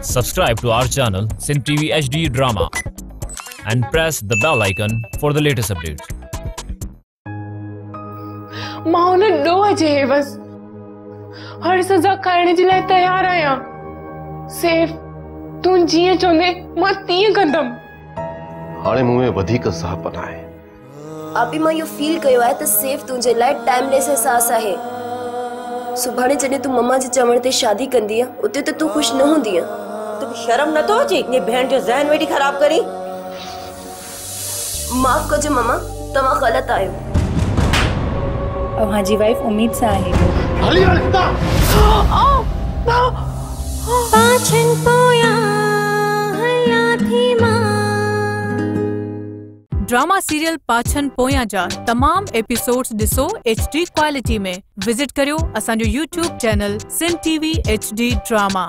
Subscribe to our channel Sin TV HD Drama and press the bell icon for the latest updates. मां हुन ॾोह जे बस हर सज़ा खाइण जे लाइ तयार आहियां। सेफ तूं जीअं चवंदे मां तीअं कंदमि। हाणे मूं में वधीक साहब न आहे। अभी मां यो फील कयो आहे त सेफ तुंहिंजे लाइ टाइमलेस एहसास आहे। सुभाणे जॾहिं तूं मम्मा जे चवण ते शादी कंदी उते त तूं ख़ुशि न हूंदी। तुम शर्म न तो अचे ये भेण जो ज़हन वेठी खराब करी। माफ कजो मम्मा, तव्हां गलत आयो। अव्हां जी वाइफ उम्मीद से आहे। हली हलता पाछन पोया हला थी मां। ड्रामा सीरियल पाछन पोया जा तमाम एपिसोड्स ॾिसो HD क्वालिटी में। विजिट करियो असांजो YouTube चैनल सिन TV HD ड्रामा।